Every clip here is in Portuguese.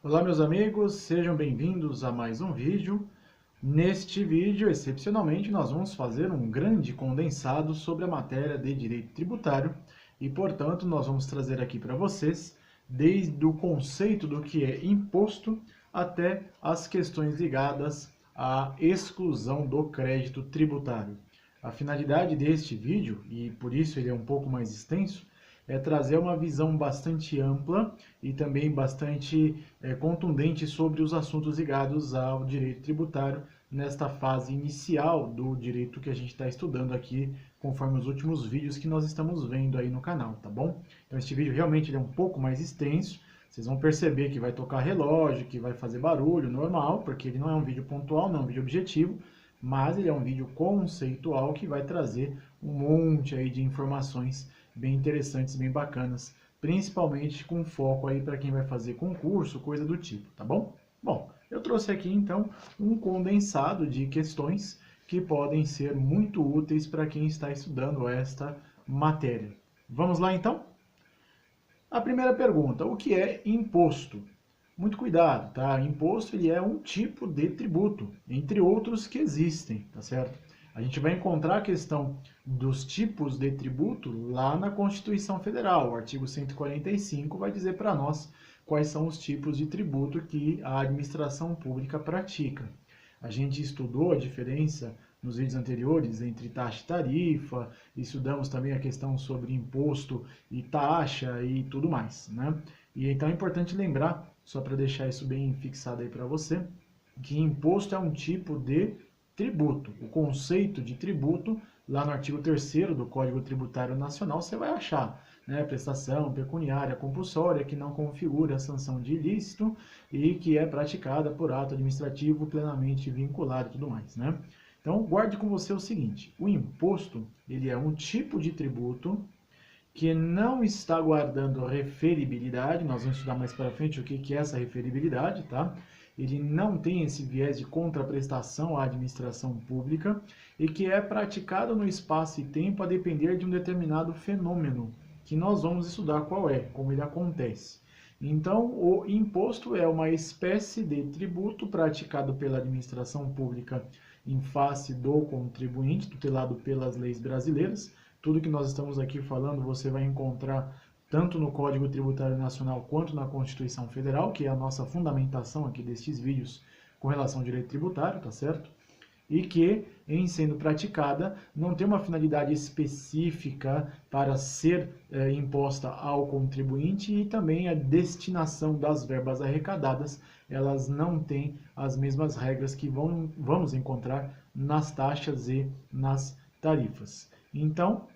Olá meus amigos, sejam bem-vindos a mais um vídeo. Neste vídeo, excepcionalmente, nós vamos fazer um grande condensado sobre a matéria de direito tributário e, portanto, nós vamos trazer aqui para vocês desde o conceito do que é imposto até as questões ligadas à exclusão do crédito tributário. A finalidade deste vídeo, e por isso ele é um pouco mais extenso, é trazer uma visão bastante ampla e também bastante contundente sobre os assuntos ligados ao direito tributário nesta fase inicial do direito que a gente está estudando aqui, conforme os últimos vídeos que nós estamos vendo aí no canal, tá bom? Então este vídeo realmente é um pouco mais extenso, vocês vão perceber que vai tocar relógio, que vai fazer barulho, normal, porque ele não é um vídeo pontual, não é um vídeo objetivo, mas ele é um vídeo conceitual que vai trazer um monte aí de informações bem interessantes, bem bacanas, principalmente com foco aí para quem vai fazer concurso, coisa do tipo, tá bom? Bom, eu trouxe aqui então um condensado de questões que podem ser muito úteis para quem está estudando esta matéria. Vamos lá então? A primeira pergunta, o que é imposto? Muito cuidado, tá? Imposto ele é um tipo de tributo, entre outros que existem, tá certo? A gente vai encontrar a questão dos tipos de tributo lá na Constituição Federal. O artigo 145 vai dizer para nós quais são os tipos de tributo que a administração pública pratica. A gente estudou a diferença nos vídeos anteriores entre taxa e tarifa, estudamos também a questão sobre imposto e taxa e tudo mais, né? E então é importante lembrar, só para deixar isso bem fixado aí para você, que imposto é um tipo de tributo. O conceito de tributo, lá no artigo 3º do Código Tributário Nacional, você vai achar, né, prestação pecuniária compulsória que não configura a sanção de ilícito e que é praticada por ato administrativo plenamente vinculado e tudo mais, né? Então, guarde com você o seguinte, o imposto, ele é um tipo de tributo que não está guardando referibilidade, nós vamos estudar mais para frente o que é essa referibilidade, tá? Ele não tem esse viés de contraprestação à administração pública e que é praticado no espaço e tempo a depender de um determinado fenômeno, que nós vamos estudar qual é, como ele acontece. Então, o imposto é uma espécie de tributo praticado pela administração pública em face do contribuinte, tutelado pelas leis brasileiras. Tudo que nós estamos aqui falando você vai encontrar tanto no Código Tributário Nacional quanto na Constituição Federal, que é a nossa fundamentação aqui destes vídeos com relação ao direito tributário, tá certo? E que, em sendo praticada, não tem uma finalidade específica para ser imposta ao contribuinte e também a destinação das verbas arrecadadas, elas não têm as mesmas regras que vamos encontrar nas taxas e nas tarifas. Então,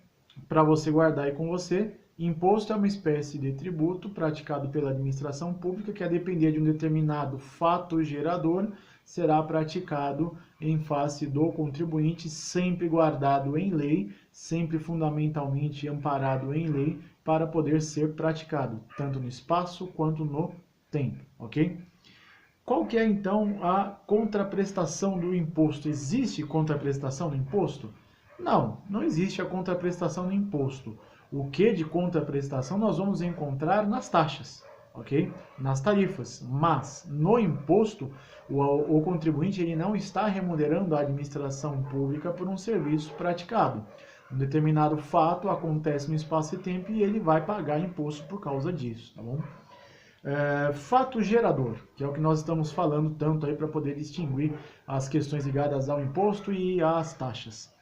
para você guardar aí com você, imposto é uma espécie de tributo praticado pela administração pública que, a depender de um determinado fato gerador, será praticado em face do contribuinte, sempre guardado em lei, sempre fundamentalmente amparado em lei, para poder ser praticado, tanto no espaço quanto no tempo, ok? Qual que é, então, a contraprestação do imposto? Existe contraprestação no imposto? Não, não existe a contraprestação no imposto. O que de contraprestação nós vamos encontrar nas taxas, ok? Nas tarifas. Mas, no imposto, o contribuinte ele não está remunerando a administração pública por um serviço praticado. Um determinado fato acontece no espaço e tempo e ele vai pagar imposto por causa disso, tá bom? Fato gerador, que é o que nós estamos falando tanto aí para poder distinguir as questões ligadas ao imposto e às taxas.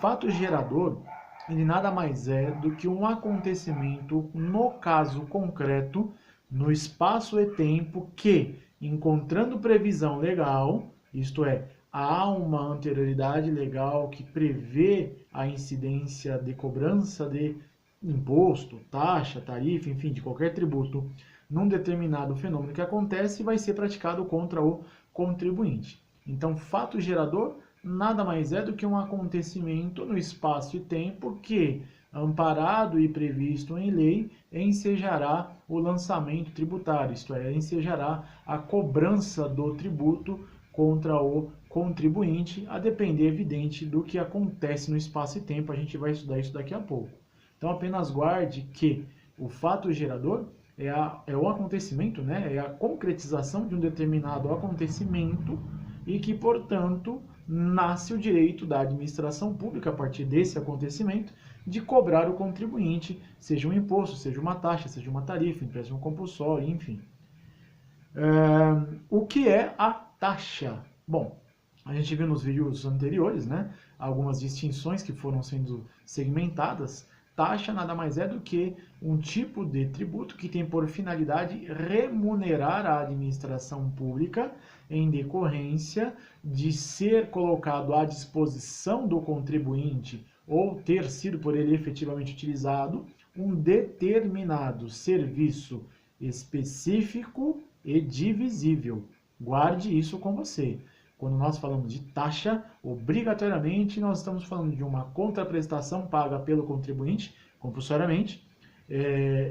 Fato gerador, ele nada mais é do que um acontecimento, no caso concreto, no espaço e tempo que, encontrando previsão legal, isto é, há uma anterioridade legal que prevê a incidência de cobrança de imposto, taxa, tarifa, enfim, de qualquer tributo, num determinado fenômeno que acontece, vai ser praticado contra o contribuinte. Então, fato gerador nada mais é do que um acontecimento no espaço e tempo que, amparado e previsto em lei, ensejará o lançamento tributário, isto é, ensejará a cobrança do tributo contra o contribuinte, a depender, evidente, do que acontece no espaço e tempo. A gente vai estudar isso daqui a pouco. Então, apenas guarde que o fato gerador é o acontecimento, né? É a concretização de um determinado acontecimento e que, portanto, nasce o direito da administração pública, a partir desse acontecimento, de cobrar o contribuinte, seja um imposto, seja uma taxa, seja uma tarifa, empréstimo compulsório, enfim. O que é a taxa? Bom, a gente viu nos vídeos anteriores, né, algumas distinções que foram sendo segmentadas. Taxa nada mais é do que um tipo de tributo que tem por finalidade remunerar a administração pública em decorrência de ser colocado à disposição do contribuinte ou ter sido por ele efetivamente utilizado um determinado serviço específico e divisível. Guarde isso com você. Quando nós falamos de taxa, obrigatoriamente nós estamos falando de uma contraprestação paga pelo contribuinte, compulsoriamente,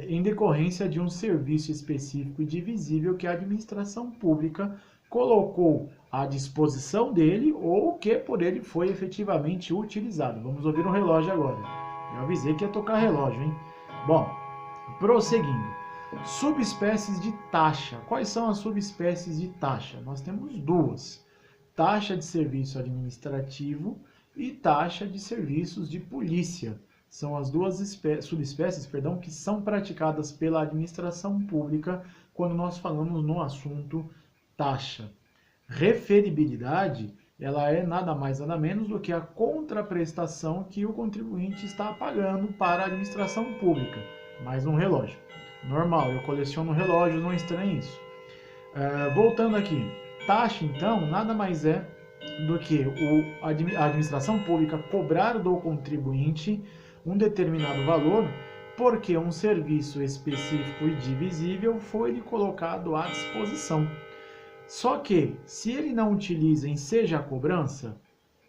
em decorrência de um serviço específico e divisível que a administração pública colocou à disposição dele ou que por ele foi efetivamente utilizado. Vamos ouvir um relógio agora. Eu avisei que ia tocar relógio, hein? Bom, prosseguindo. Subespécies de taxa. Quais são as subespécies de taxa? Nós temos duas. Taxa de serviço administrativo e taxa de serviços de polícia. São as duas subespécies, que são praticadas pela administração pública quando nós falamos no assunto taxa. Referibilidade, ela é nada mais nada menos do que a contraprestação que o contribuinte está pagando para a administração pública. Mais um relógio. Normal, eu coleciono relógios, não estranhe isso. Voltando aqui. Taxa, então, nada mais é do que a administração pública cobrar do contribuinte um determinado valor porque um serviço específico e divisível foi lhe colocado à disposição. Só que, se ele não utiliza, enseja a cobrança,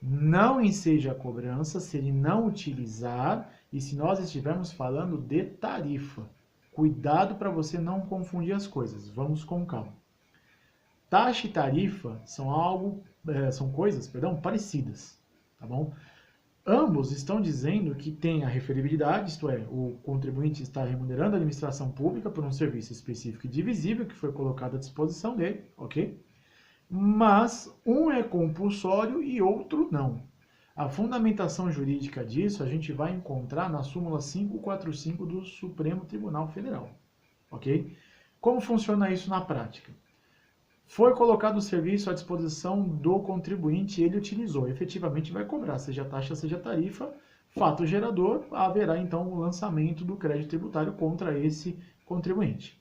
não enseja a cobrança se ele não utilizar e se nós estivermos falando de tarifa. Cuidado para você não confundir as coisas. Vamos com calma. Taxa e tarifa são coisas parecidas, tá bom? Ambos estão dizendo que tem a referibilidade, isto é, o contribuinte está remunerando a administração pública por um serviço específico e divisível que foi colocado à disposição dele, ok? Mas um é compulsório e outro não. A fundamentação jurídica disso a gente vai encontrar na súmula 545 do Supremo Tribunal Federal, ok? Como funciona isso na prática? Foi colocado o serviço à disposição do contribuinte e ele utilizou. Efetivamente vai cobrar, seja taxa, seja tarifa. Fato gerador, haverá então o lançamento do crédito tributário contra esse contribuinte.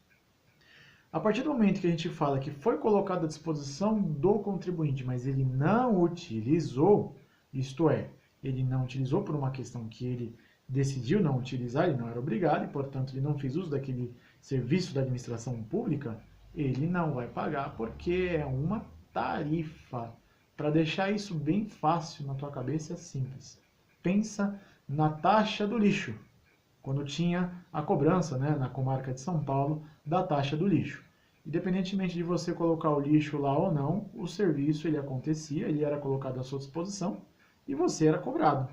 A partir do momento que a gente fala que foi colocado à disposição do contribuinte, mas ele não utilizou, isto é, ele não utilizou por uma questão que ele decidiu não utilizar, ele não era obrigado e, portanto, ele não fez uso daquele serviço da administração pública, ele não vai pagar porque é uma tarifa. Para deixar isso bem fácil na tua cabeça, é simples. Pensa na taxa do lixo, quando tinha a cobrança, né, na comarca de São Paulo, da taxa do lixo. Independentemente de você colocar o lixo lá ou não, o serviço ele acontecia, ele era colocado à sua disposição e você era cobrado.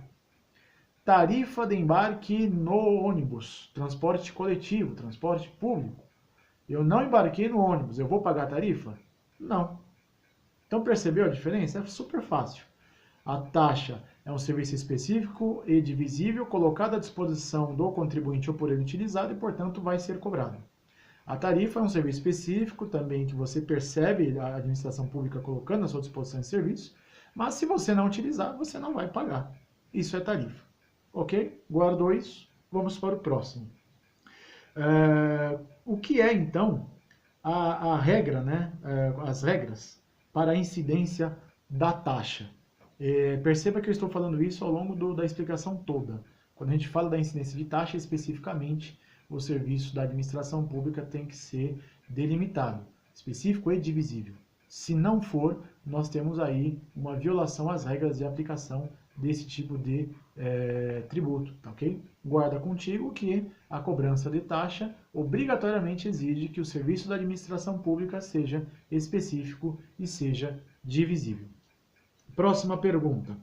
Tarifa de embarque no ônibus, transporte coletivo, transporte público. Eu não embarquei no ônibus, eu vou pagar a tarifa? Não. Então percebeu a diferença? É super fácil. A taxa é um serviço específico e divisível colocado à disposição do contribuinte ou por ele utilizado e, portanto, vai ser cobrado. A tarifa é um serviço específico também que você percebe a administração pública colocando à sua disposição de serviço, mas se você não utilizar, você não vai pagar. Isso é tarifa. Ok? Guardou isso? Vamos para o próximo. O que é, então, a regra, né? As regras para a incidência da taxa? Perceba que eu estou falando isso ao longo da explicação toda. Quando a gente fala da incidência de taxa, especificamente, o serviço da administração pública tem que ser delimitado, específico e divisível. Se não for, nós temos aí uma violação às regras de aplicação desse tipo de tributo, tá ok? Guarda contigo que a cobrança de taxa obrigatoriamente exige que o serviço da administração pública seja específico e seja divisível. Próxima pergunta.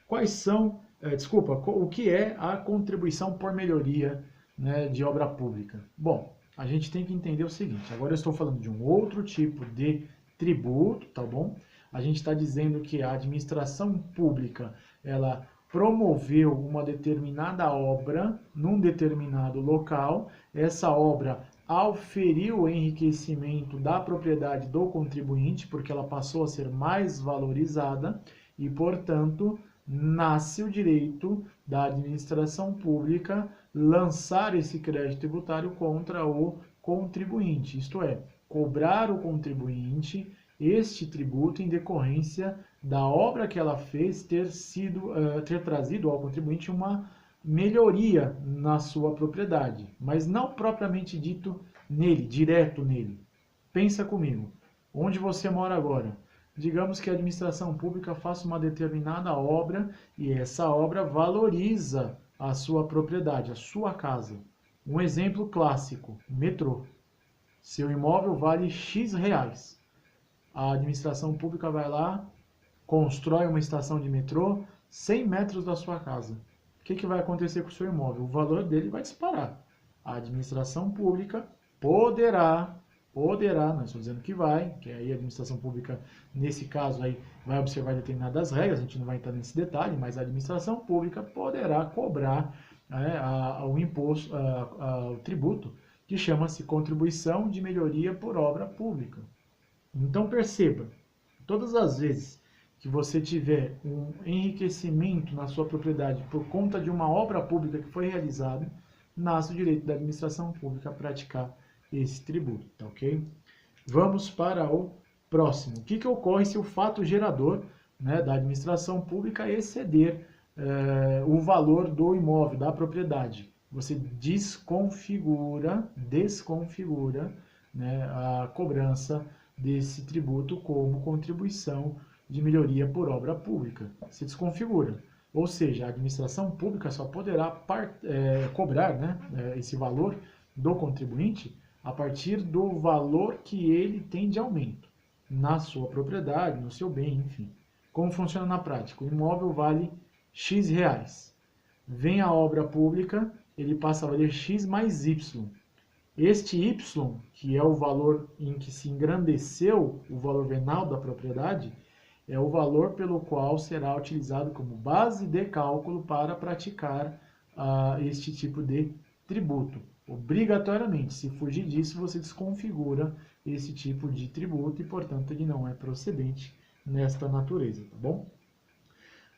O que é a contribuição por melhoria, né, de obra pública? Bom, a gente tem que entender o seguinte. Agora eu estou falando de um outro tipo de tributo, tá bom? A gente está dizendo que a administração pública, ela promoveu uma determinada obra num determinado local. Essa obra auferiu o enriquecimento da propriedade do contribuinte, porque ela passou a ser mais valorizada e, portanto, nasce o direito da administração pública lançar esse crédito tributário contra o contribuinte, isto é, cobrar o contribuinte este tributo em decorrência da obra que ela fez ter trazido ao contribuinte uma melhoria na sua propriedade, mas não propriamente dito nele, direto nele. Pensa comigo, onde você mora agora? Digamos que a administração pública faça uma determinada obra e essa obra valoriza a sua propriedade, a sua casa. Um exemplo clássico, metrô. Seu imóvel vale X reais. A administração pública vai lá, constrói uma estação de metrô 100 metros da sua casa. O que vai acontecer com o seu imóvel? O valor dele vai disparar. A administração pública poderá, não estou dizendo que vai, que aí a administração pública, nesse caso aí, vai observar determinadas regras, a gente não vai entrar nesse detalhe, mas a administração pública poderá cobrar o imposto, o tributo, que chama-se contribuição de melhoria por obra pública. Então perceba, todas as vezes que você tiver um enriquecimento na sua propriedade por conta de uma obra pública que foi realizada, nasce o direito da administração pública a praticar esse tributo, tá ok? Vamos para o próximo. O que ocorre se o fato gerador, né, da administração pública exceder o valor do imóvel, da propriedade? Você desconfigura, né, a cobrança desse tributo como contribuição de melhoria por obra pública. Se desconfigura. Ou seja, a administração pública só poderá cobrar, né, esse valor do contribuinte a partir do valor que ele tem de aumento na sua propriedade, no seu bem, enfim. Como funciona na prática? O imóvel vale X reais. Vem a obra pública, ele passa a valer X mais Y. Este Y, que é o valor em que se engrandeceu o valor venal da propriedade, é o valor pelo qual será utilizado como base de cálculo para praticar este tipo de tributo. Obrigatoriamente, se fugir disso, você desconfigura esse tipo de tributo e, portanto, ele não é procedente nesta natureza, tá bom?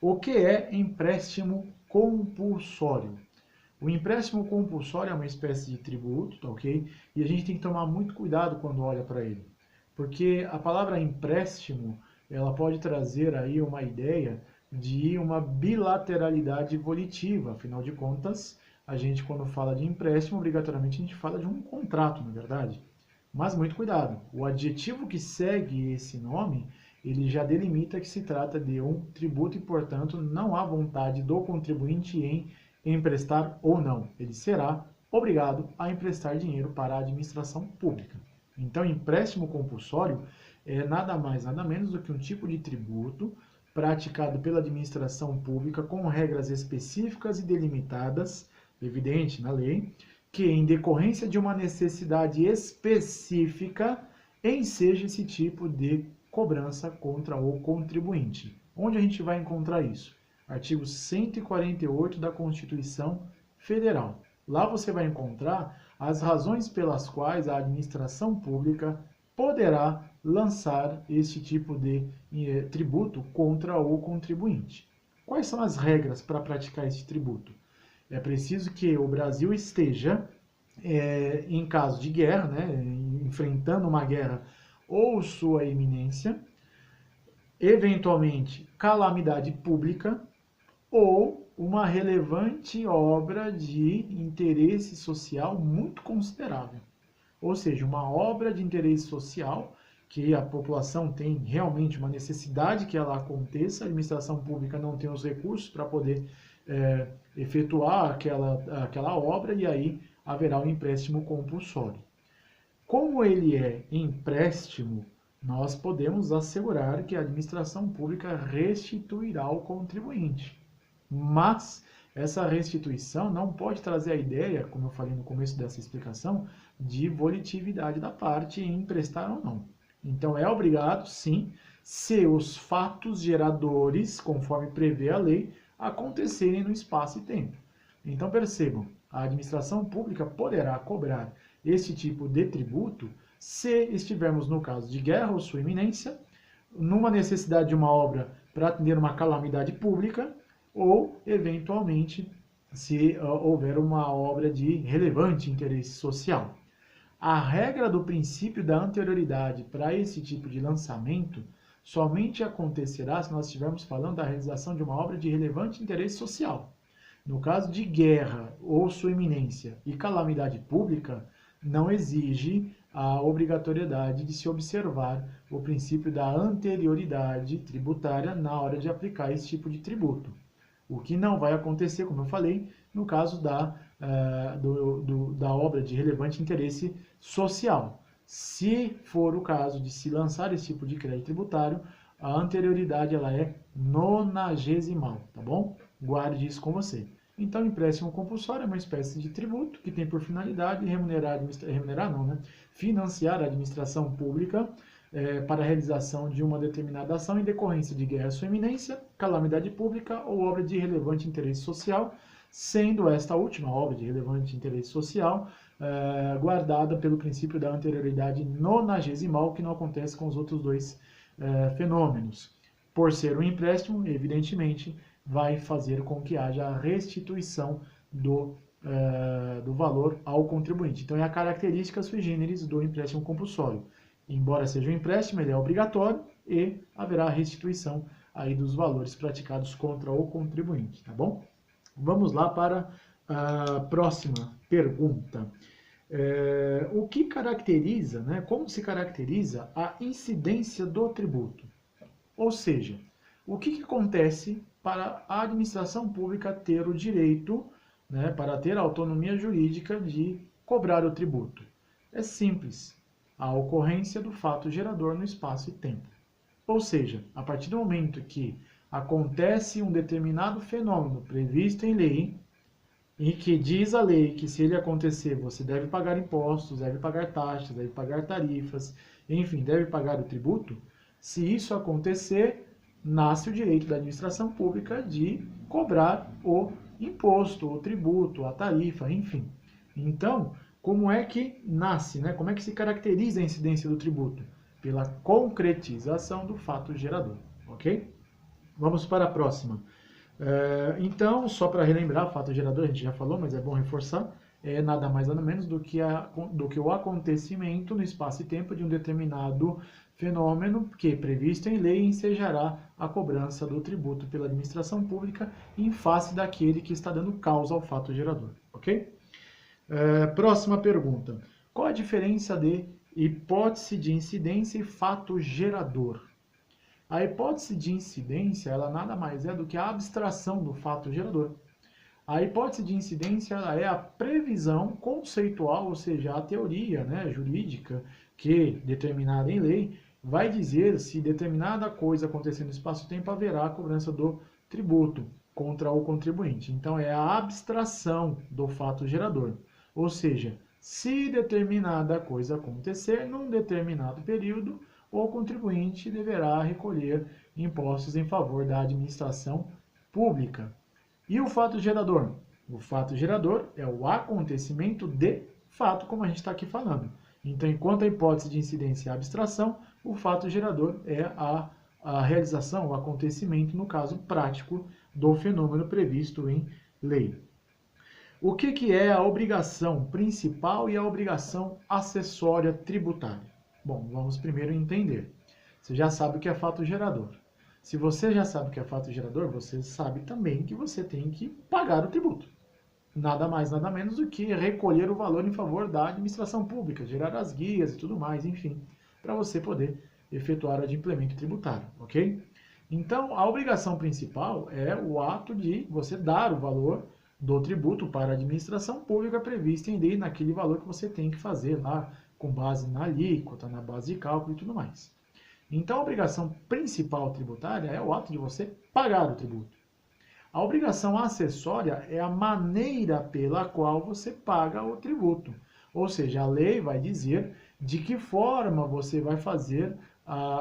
O que é empréstimo compulsório? O empréstimo compulsório é uma espécie de tributo, tá ok? E a gente tem que tomar muito cuidado quando olha para ele. Porque a palavra empréstimo, ela pode trazer aí uma ideia de uma bilateralidade volitiva. Afinal de contas, a gente quando fala de empréstimo, obrigatoriamente a gente fala de um contrato, na verdade. Mas muito cuidado, o adjetivo que segue esse nome, ele já delimita que se trata de um tributo e, portanto, não há vontade do contribuinte em emprestar ou não. Ele será obrigado a emprestar dinheiro para a administração pública. Então, empréstimo compulsório é nada mais, nada menos do que um tipo de tributo praticado pela administração pública com regras específicas e delimitadas, evidente na lei, que em decorrência de uma necessidade específica enseja esse tipo de cobrança contra o contribuinte. Onde a gente vai encontrar isso? Artigo 148 da Constituição Federal. Lá você vai encontrar as razões pelas quais a administração pública poderá lançar este tipo de tributo contra o contribuinte. Quais são as regras para praticar este tributo? É preciso que o Brasil esteja, em caso de guerra, né, enfrentando uma guerra ou sua iminência, eventualmente calamidade pública, ou uma relevante obra de interesse social muito considerável. Ou seja, uma obra de interesse social que a população tem realmente uma necessidade que ela aconteça, a administração pública não tem os recursos para poder efetuar aquela obra e aí haverá um empréstimo compulsório. Como ele é empréstimo, nós podemos assegurar que a administração pública restituirá ao contribuinte. Mas essa restituição não pode trazer a ideia, como eu falei no começo dessa explicação, de volitividade da parte em emprestar ou não. Então, é obrigado, sim, se os fatos geradores, conforme prevê a lei, acontecerem no espaço e tempo. Então, percebam, a administração pública poderá cobrar esse tipo de tributo se estivermos no caso de guerra ou sua iminência, numa necessidade de uma obra para atender uma calamidade pública, ou, eventualmente, se houver uma obra de relevante interesse social. A regra do princípio da anterioridade para esse tipo de lançamento somente acontecerá se nós estivermos falando da realização de uma obra de relevante interesse social. No caso de guerra ou sua iminência e calamidade pública, não exige a obrigatoriedade de se observar o princípio da anterioridade tributária na hora de aplicar esse tipo de tributo. O que não vai acontecer, como eu falei, no caso da obra de relevante interesse social. Se for o caso de se lançar esse tipo de crédito tributário, a anterioridade ela é nonagesimal, tá bom? Guarde isso com você. Então, empréstimo compulsório é uma espécie de tributo que tem por finalidade financiar a administração pública para a realização de uma determinada ação em decorrência de guerra sua iminência, calamidade pública ou obra de relevante interesse social, sendo esta última obra de relevante interesse social guardada pelo princípio da anterioridade nonagesimal, que não acontece com os outros dois fenômenos. Por ser um empréstimo, evidentemente, vai fazer com que haja a restituição do valor ao contribuinte. Então, é a característica sui generis do empréstimo compulsório. Embora seja um empréstimo, ele é obrigatório e haverá a restituição aí dos valores praticados contra o contribuinte, tá bom? Vamos lá para a próxima pergunta. O que caracteriza, né, como se caracteriza a incidência do tributo? Ou seja, o que acontece para a administração pública ter o direito, né, para ter a autonomia jurídica de cobrar o tributo? É simples, a ocorrência do fato gerador no espaço e tempo. Ou seja, a partir do momento que acontece um determinado fenômeno previsto em lei, e que diz a lei que se ele acontecer, você deve pagar impostos, deve pagar taxas, deve pagar tarifas, enfim, deve pagar o tributo, se isso acontecer, nasce o direito da administração pública de cobrar o imposto, o tributo, a tarifa, enfim. Então, como é que nasce, né? Como é que se caracteriza a incidência do tributo? Pela concretização do fato gerador, ok? Vamos para a próxima. Então, só para relembrar, fato gerador a gente já falou, mas é bom reforçar, é nada mais nada menos do que o acontecimento no espaço e tempo de um determinado fenômeno que, previsto em lei, ensejará a cobrança do tributo pela administração pública em face daquele que está dando causa ao fato gerador, ok? Próxima pergunta. Qual a diferença de hipótese de incidência e fato gerador? A hipótese de incidência, ela nada mais é do que a abstração do fato gerador. A hipótese de incidência ela é a previsão conceitual, ou seja, a teoria, né, jurídica que, determinada em lei, vai dizer se determinada coisa acontecer no espaço-tempo haverá a cobrança do tributo contra o contribuinte. Então, é a abstração do fato gerador. Ou seja, se determinada coisa acontecer num determinado período, o contribuinte deverá recolher impostos em favor da administração pública. E o fato gerador? O fato gerador é o acontecimento de fato, como a gente está aqui falando. Então, enquanto a hipótese de incidência é a abstração, o fato gerador é a realização, o acontecimento, no caso prático, do fenômeno previsto em lei. O que é a obrigação principal e a obrigação acessória tributária? Bom, vamos primeiro entender. Você já sabe o que é fato gerador. Se você já sabe o que é fato gerador, você sabe também que você tem que pagar o tributo. Nada mais, nada menos do que recolher o valor em favor da administração pública, gerar as guias e tudo mais, enfim, para você poder efetuar o adimplemento tributário, ok? Então, a obrigação principal é o ato de você dar o valor do tributo para a administração pública prevista em lei naquele valor que você tem que fazer lá, com base na alíquota, na base de cálculo e tudo mais. Então, a obrigação principal tributária é o ato de você pagar o tributo. A obrigação acessória é a maneira pela qual você paga o tributo. Ou seja, a lei vai dizer de que forma você vai fazer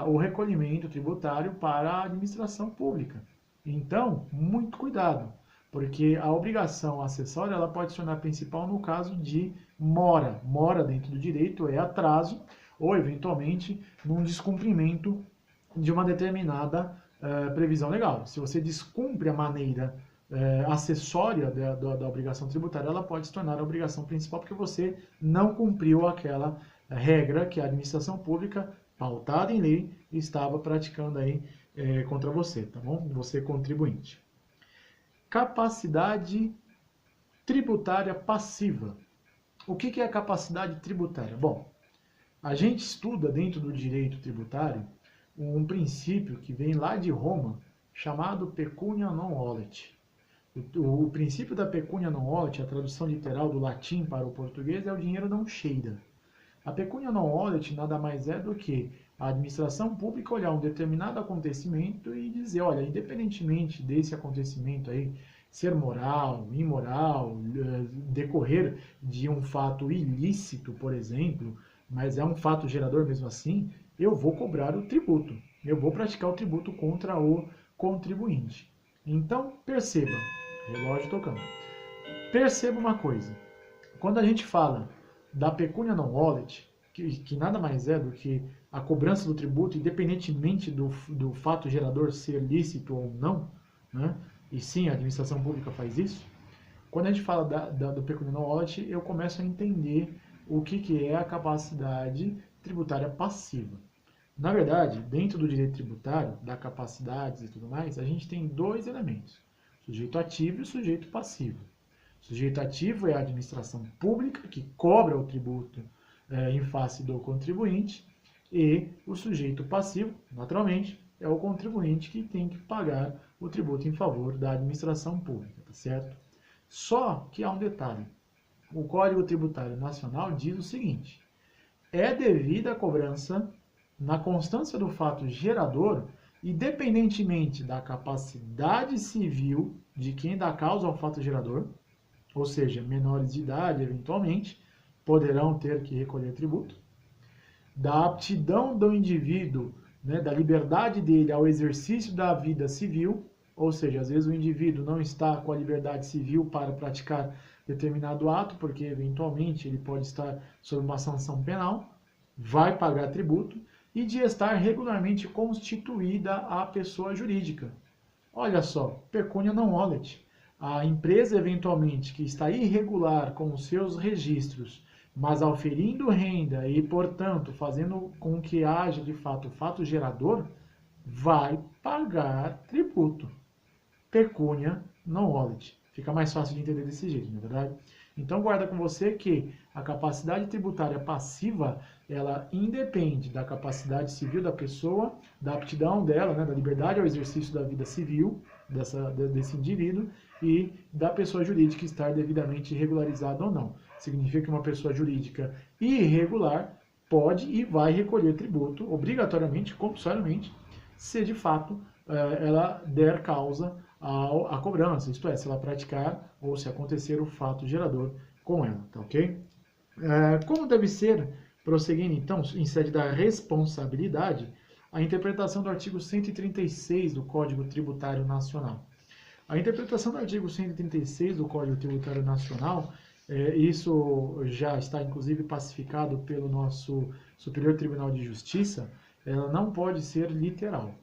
o recolhimento tributário para a administração pública. Então, muito cuidado, porque a obrigação acessória ela pode se tornar principal no caso de mora. Mora dentro do direito é atraso ou, eventualmente, num descumprimento de uma determinada previsão legal. Se você descumpre a maneira acessória da obrigação tributária, ela pode se tornar a obrigação principal porque você não cumpriu aquela regra que a administração pública, pautada em lei, estava praticando aí contra você, tá bom? Você contribuinte. Capacidade tributária passiva. O que é a capacidade tributária? Bom, a gente estuda dentro do direito tributário um princípio que vem lá de Roma, chamado pecunia non olet. O princípio da pecunia non olet, a tradução literal do latim para o português, é o dinheiro não cheira. A pecunia non olet nada mais é do que a administração pública olhar um determinado acontecimento e dizer, olha, independentemente desse acontecimento aí ser moral, imoral, decorrer de um fato ilícito, por exemplo, mas é um fato gerador mesmo assim, eu vou cobrar o tributo. Eu vou praticar o tributo contra o contribuinte. Então, perceba, relógio tocando. Perceba uma coisa. Quando a gente fala da pecunia non olet, que nada mais é do que a cobrança do tributo, independentemente do fato gerador ser lícito ou não, né? E sim, a administração pública faz isso. Quando a gente fala do pecunia non olet, eu começo a entender o que é a capacidade tributária passiva. Na verdade, dentro do direito tributário, da capacidades e tudo mais, a gente tem dois elementos, o sujeito ativo e o sujeito passivo. O sujeito ativo é a administração pública, que cobra o tributo em face do contribuinte, e o sujeito passivo, naturalmente, é o contribuinte que tem que pagar o tributo em favor da administração pública, tá certo? Só que há um detalhe. O Código Tributário Nacional diz o seguinte: é devida a cobrança na constância do fato gerador, independentemente da capacidade civil de quem dá causa ao fato gerador, ou seja, menores de idade, eventualmente, poderão ter que recolher tributo, da aptidão do indivíduo, né, da liberdade dele ao exercício da vida civil, ou seja, às vezes o indivíduo não está com a liberdade civil para praticar determinado ato, porque eventualmente ele pode estar sob uma sanção penal, vai pagar tributo, e de estar regularmente constituída a pessoa jurídica. Olha só, pecunia non olet. A empresa, eventualmente, que está irregular com os seus registros, mas auferindo renda e, portanto, fazendo com que haja, de fato, fato gerador, vai pagar tributo. Pecunia non olet. Fica mais fácil de entender desse jeito, não é verdade? Então, guarda com você que a capacidade tributária passiva, ela independe da capacidade civil da pessoa, da aptidão dela, né, da liberdade ao exercício da vida civil desse indivíduo e da pessoa jurídica estar devidamente regularizada ou não. Significa que uma pessoa jurídica irregular pode e vai recolher tributo, obrigatoriamente, compulsoriamente, se de fato ela der causa à cobrança, isto é, se ela praticar ou se acontecer o fato gerador com ela, tá ok? Como deve ser, prosseguindo então, em sede da responsabilidade, a interpretação do artigo 136 do Código Tributário Nacional. A interpretação do artigo 136 do Código Tributário Nacional, isso já está inclusive pacificado pelo nosso Superior Tribunal de Justiça, ela não pode ser literal.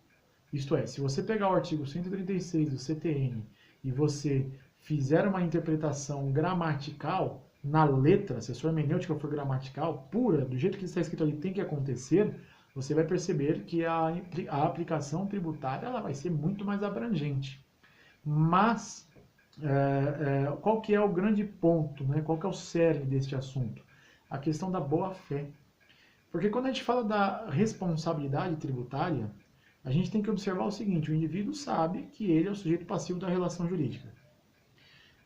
Isto é, se você pegar o artigo 136 do CTN e você fizer uma interpretação gramatical na letra, se a sua hermenêutica for gramatical, pura, do jeito que está escrito ali tem que acontecer, você vai perceber que a aplicação tributária ela vai ser muito mais abrangente. Mas, qual que é o grande ponto, né? Qual que é o cerne deste assunto? A questão da boa-fé. Porque quando a gente fala da responsabilidade tributária, a gente tem que observar o seguinte: o indivíduo sabe que ele é o sujeito passivo da relação jurídica.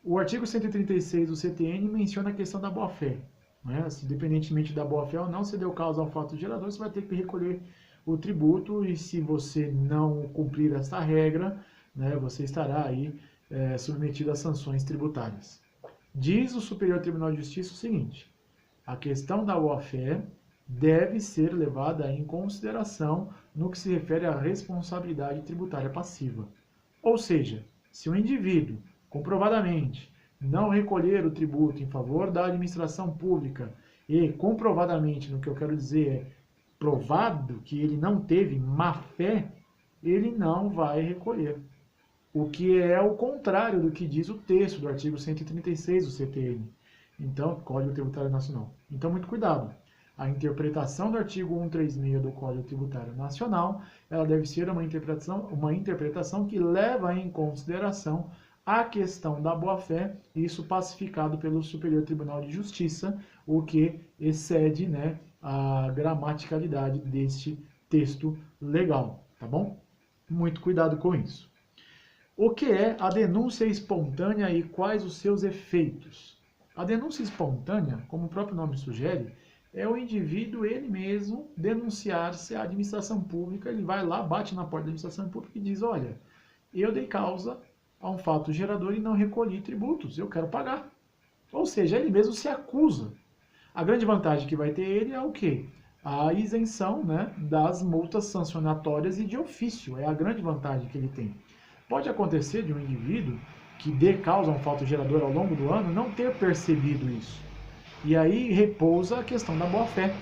O artigo 136 do CTN menciona a questão da boa-fé. Né? Se, independentemente da boa-fé ou não, se deu causa ao fato gerador, você vai ter que recolher o tributo, e se você não cumprir essa regra, né, você estará aí submetido a sanções tributárias. Diz o Superior Tribunal de Justiça o seguinte: a questão da boa-fé deve ser levada em consideração no que se refere à responsabilidade tributária passiva. Ou seja, se o indivíduo, comprovadamente, não recolher o tributo em favor da administração pública e, comprovadamente, no que eu quero dizer é provado que ele não teve má-fé, ele não vai recolher. O que é o contrário do que diz o texto do artigo 136 do CTN, então, Código Tributário Nacional. Então, muito cuidado. A interpretação do artigo 136 do Código Tributário Nacional, ela deve ser uma interpretação que leva em consideração a questão da boa-fé, isso pacificado pelo Superior Tribunal de Justiça, o que excede, né, a gramaticalidade deste texto legal, tá bom? Muito cuidado com isso. O que é a denúncia espontânea e quais os seus efeitos? A denúncia espontânea, como o próprio nome sugere, é o indivíduo ele mesmo denunciar-se à administração pública. Ele vai lá, bate na porta da administração pública e diz: olha, eu dei causa a um fato gerador e não recolhi tributos, eu quero pagar. Ou seja, ele mesmo se acusa. A grande vantagem que vai ter ele é o quê? A isenção, né, das multas sancionatórias e de ofício. É a grande vantagem que ele tem. Pode acontecer de um indivíduo que dê causa a um fato gerador ao longo do ano não ter percebido isso. E aí repousa a questão da boa-fé.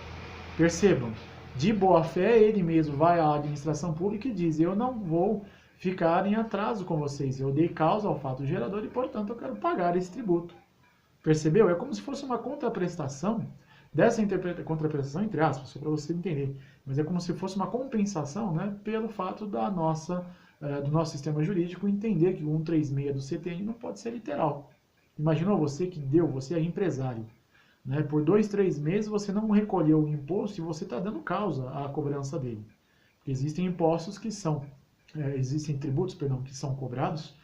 Percebam, de boa-fé ele mesmo vai à administração pública e diz: eu não vou ficar em atraso com vocês, eu dei causa ao fato gerador e, portanto, eu quero pagar esse tributo. Percebeu? É como se fosse uma contraprestação, dessa contraprestação, entre aspas, só para você entender, mas é como se fosse uma compensação, né, pelo fato do nosso sistema jurídico entender que o 136 do CTN não pode ser literal. Imaginou você você é empresário, né, por 2, 3 meses você não recolheu o imposto e você está dando causa à cobrança dele. Porque existem impostos que são, existem tributos, perdão, que são cobrados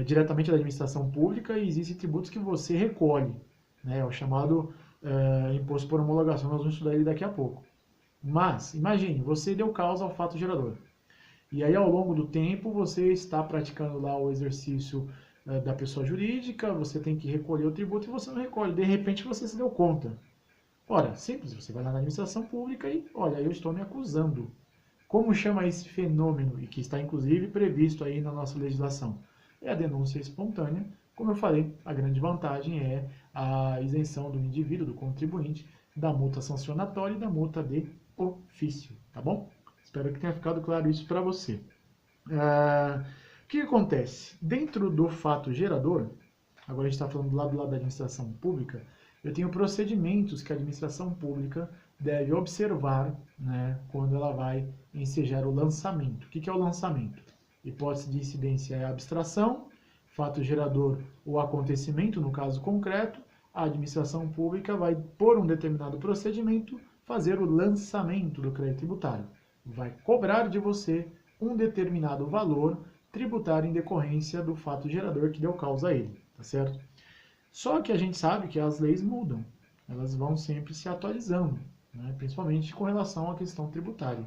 diretamente da administração pública e existem tributos que você recolhe, né, é o chamado imposto por homologação, nós vamos estudar ele daqui a pouco. Mas, imagine, você deu causa ao fato gerador. E aí, ao longo do tempo, você está praticando lá o exercício da pessoa jurídica, você tem que recolher o tributo e você não recolhe. De repente, você se deu conta. Ora, simples, você vai lá na administração pública e, olha, eu estou me acusando. Como chama esse fenômeno, e que está inclusive previsto aí na nossa legislação? É a denúncia espontânea. Como eu falei, a grande vantagem é a isenção do indivíduo, do contribuinte, da multa sancionatória e da multa de ofício, tá bom? Espero que tenha ficado claro isso para você. O que acontece? Dentro do fato gerador, agora a gente está falando do lado da administração pública, eu tenho procedimentos que a administração pública deve observar, né, quando ela vai ensejar o lançamento. O que é o lançamento? Hipótese de incidência é a abstração, fato gerador o acontecimento, no caso concreto, a administração pública vai, por um determinado procedimento, fazer o lançamento do crédito tributário. Vai cobrar de você um determinado valor tributário em decorrência do fato gerador que deu causa a ele, tá certo? Só que a gente sabe que as leis mudam, elas vão sempre se atualizando, né? Principalmente com relação à questão tributária.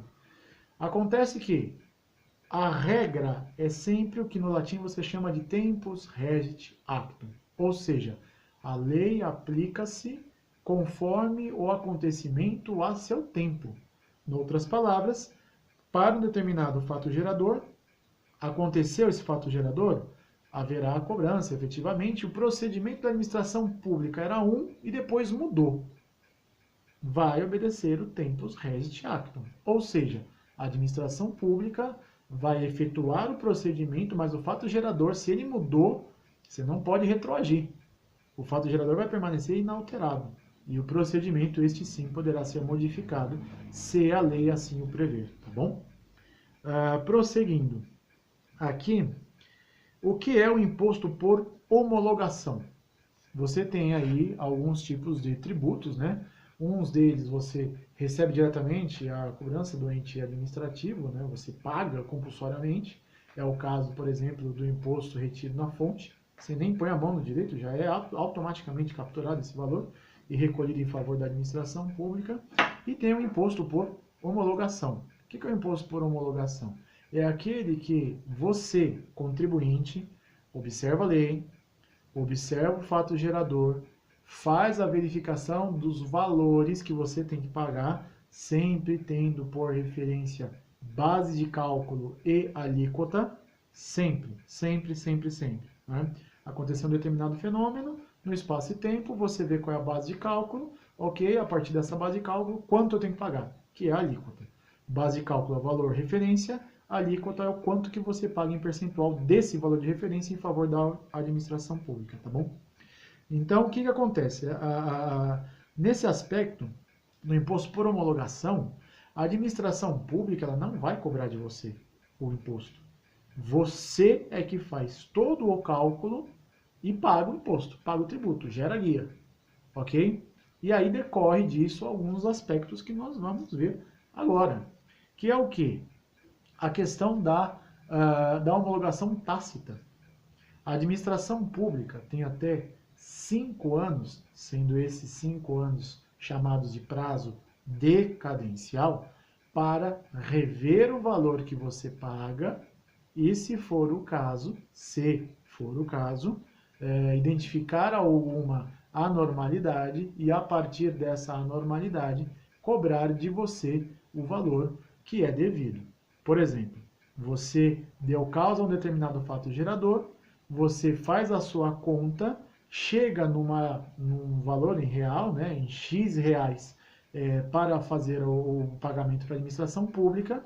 Acontece que a regra é sempre o que no latim você chama de tempus regit actum, ou seja, a lei aplica-se conforme o acontecimento a seu tempo. Em outras palavras, para um determinado fato gerador, aconteceu esse fato gerador, haverá a cobrança, efetivamente. O procedimento da administração pública era um e depois mudou. Vai obedecer o tempus regit actum, ou seja, a administração pública vai efetuar o procedimento, mas o fato gerador, se ele mudou, você não pode retroagir. O fato gerador vai permanecer inalterado. E o procedimento, este sim, poderá ser modificado, se a lei assim o prever, tá bom? Prosseguindo. Aqui, o que é o imposto por homologação? Você tem aí alguns tipos de tributos, né? Uns deles você recebe diretamente a cobrança do ente administrativo, né? Você paga compulsoriamente. É o caso, por exemplo, do imposto retido na fonte. Você nem põe a mão no direito, já é automaticamente capturado esse valor e recolhido em favor da administração pública. E tem o imposto por homologação. O que é o imposto por homologação? É aquele que você, contribuinte, observa a lei, observa o fato gerador, faz a verificação dos valores que você tem que pagar, sempre tendo por referência base de cálculo e alíquota, sempre, sempre, sempre, sempre. Né? Aconteceu um determinado fenômeno, no espaço e tempo, você vê qual é a base de cálculo, ok, a partir dessa base de cálculo, quanto eu tenho que pagar, que é a alíquota. Base de cálculo é o valor referência, a alíquota é o quanto que você paga em percentual desse valor de referência em favor da administração pública, tá bom? Então, o que acontece? Nesse aspecto, no imposto por homologação, a administração pública ela não vai cobrar de você o imposto. Você é que faz todo o cálculo e paga o imposto, paga o tributo, gera guia, ok? E aí decorre disso alguns aspectos que nós vamos ver agora, que é o quê? A questão da homologação tácita. A administração pública tem até 5 anos, sendo esses 5 anos chamados de prazo decadencial, para rever o valor que você paga e, se for o caso, identificar alguma anormalidade e, a partir dessa anormalidade, cobrar de você o valor que é devido. Por exemplo, você deu causa a um determinado fato gerador, você faz a sua conta, chega num valor em real, né, em X reais, para fazer o pagamento para a administração pública,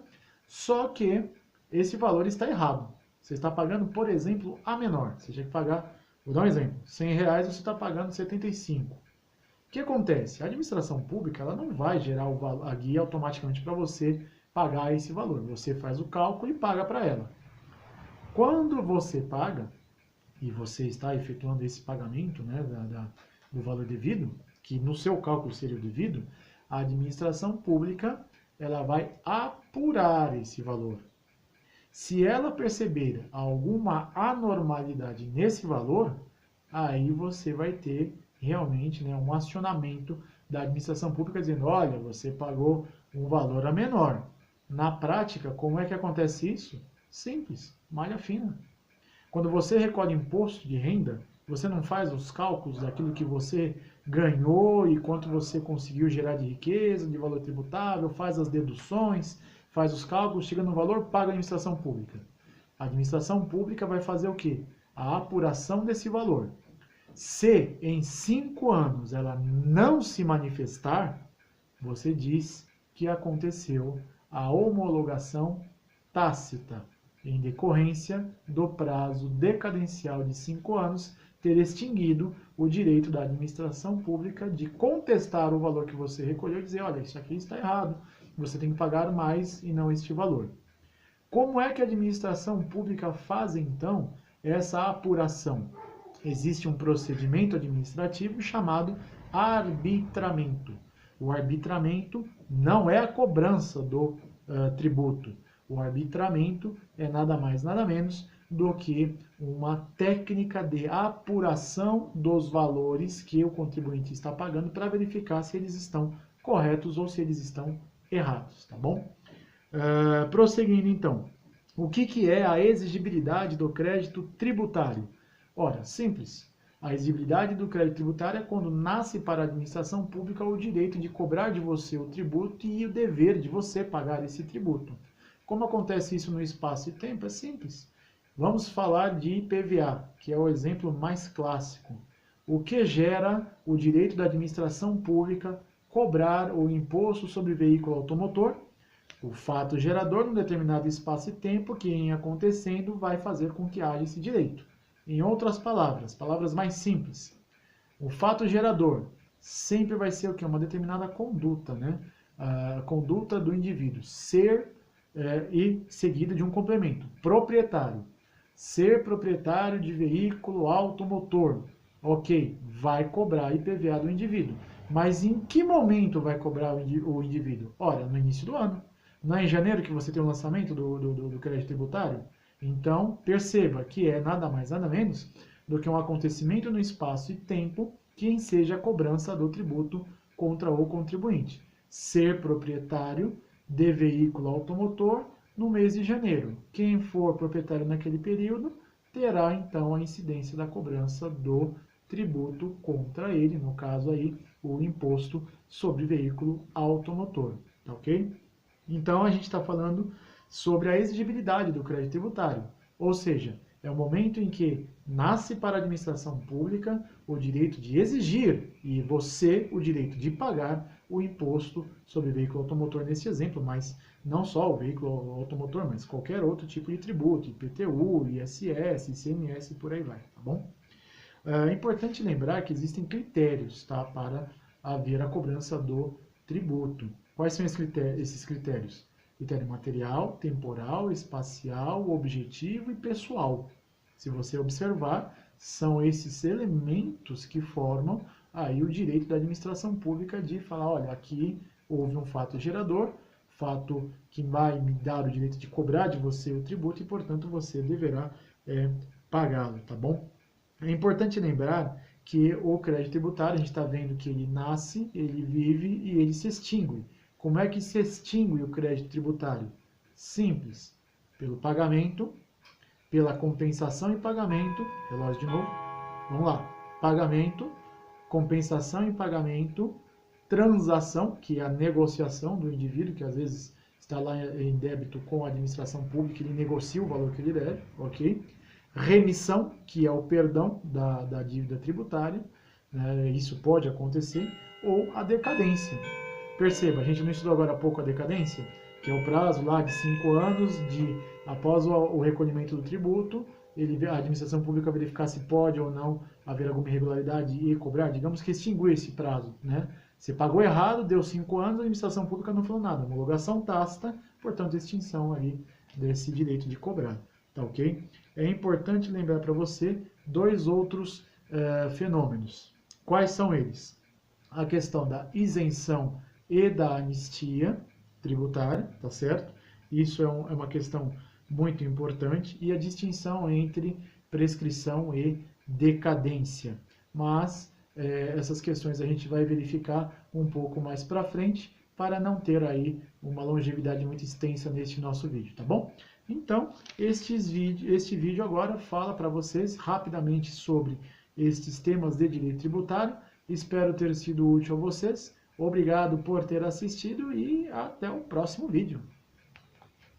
só que esse valor está errado. Você está pagando, por exemplo, a menor. Você tinha que pagar, vou dar um exemplo, 100 reais você está pagando 75. O que acontece? A administração pública ela não vai gerar a guia automaticamente para você pagar esse valor. Você faz o cálculo e paga para ela. Quando você paga, e você está efetuando esse pagamento, né, do valor devido, que no seu cálculo seria o devido, a administração pública ela vai apurar esse valor. Se ela perceber alguma anormalidade nesse valor, aí você vai ter realmente, né, um acionamento da administração pública dizendo, olha, você pagou um valor a menor. Na prática, como é que acontece isso? Simples, malha fina. Quando você recolhe imposto de renda, você não faz os cálculos daquilo que você ganhou e quanto você conseguiu gerar de riqueza, de valor tributável, faz as deduções, faz os cálculos, chega no valor, paga a administração pública. A administração pública vai fazer o quê? A apuração desse valor. Se em 5 anos ela não se manifestar, você diz que aconteceu a homologação tácita, em decorrência do prazo decadencial de 5 anos ter extinguido o direito da administração pública de contestar o valor que você recolheu e dizer, olha, isso aqui está errado, você tem que pagar mais e não este valor. Como é que a administração pública faz, então, essa apuração? Existe um procedimento administrativo chamado arbitramento. O arbitramento não é a cobrança do tributo. O arbitramento é nada mais, nada menos do que uma técnica de apuração dos valores que o contribuinte está pagando para verificar se eles estão corretos ou se eles estão errados, tá bom? Prosseguindo então, o que é a exigibilidade do crédito tributário? Ora, simples. A exigibilidade do crédito tributário é quando nasce para a administração pública o direito de cobrar de você o tributo e o dever de você pagar esse tributo. Como acontece isso no espaço e tempo? É simples. Vamos falar de IPVA, que é o exemplo mais clássico. O que gera o direito da administração pública cobrar o imposto sobre veículo automotor? O fato gerador, num determinado espaço e tempo, que em acontecendo vai fazer com que haja esse direito. Em outras palavras, palavras mais simples, o fato gerador sempre vai ser o quê? Uma determinada conduta, né? A conduta do indivíduo, ser e seguida de um complemento, proprietário. Ser proprietário de veículo automotor, ok, vai cobrar IPVA do indivíduo. Mas em que momento vai cobrar o indivíduo? Ora, no início do ano. Não é em janeiro que você tem o lançamento do crédito tributário? Então, perceba que é nada mais, nada menos do que um acontecimento no espaço e tempo que enseja a cobrança do tributo contra o contribuinte. Ser proprietário de veículo automotor no mês de janeiro. Quem for proprietário naquele período terá então a incidência da cobrança do tributo contra ele, no caso aí, o imposto sobre veículo automotor, tá ok? Então a gente está falando sobre a exigibilidade do crédito tributário, ou seja, é o momento em que nasce para a administração pública o direito de exigir e você o direito de pagar o imposto sobre veículo automotor nesse exemplo, mas não só o veículo automotor, mas qualquer outro tipo de tributo, IPTU, ISS, ICMS, por aí vai, tá bom? É importante lembrar que existem critérios, tá, para haver a cobrança do tributo. Quais são esses critérios? Critério material, temporal, espacial, objetivo e pessoal. Se você observar, são esses elementos que formam aí o direito da administração pública de falar, olha, aqui houve um fato gerador, fato que vai me dar o direito de cobrar de você o tributo e, portanto, você deverá pagá-lo, tá bom? É importante lembrar que o crédito tributário, a gente está vendo que ele nasce, ele vive e ele se extingue. Como é que se extingue o crédito tributário? Simples. Pelo pagamento, pela compensação e pagamento, relógio de novo, vamos lá, pagamento, compensação e pagamento, transação, que é a negociação do indivíduo, que às vezes está lá em débito com a administração pública, ele negocia o valor que ele deve, ok? Remissão, que é o perdão da dívida tributária, né? Isso pode acontecer, ou a decadência. Perceba, a gente não estudou agora há pouco a decadência, que é o prazo lá de 5 anos após o recolhimento do tributo, a administração pública verificar se pode ou não haver alguma irregularidade e cobrar, digamos que extinguir esse prazo, né? Você pagou errado, deu 5 anos, a administração pública não falou nada, homologação tácita, portanto, extinção aí desse direito de cobrar, tá ok? É importante lembrar para você dois outros fenômenos. Quais são eles? A questão da isenção e da anistia tributária, tá certo? Isso é uma questão muito importante, e a distinção entre prescrição e decadência. Mas essas questões a gente vai verificar um pouco mais para frente, para não ter aí uma longevidade muito extensa neste nosso vídeo, tá bom? Então, este vídeo agora fala para vocês rapidamente sobre estes temas de direito tributário. Espero ter sido útil a vocês. Obrigado por ter assistido e até o próximo vídeo.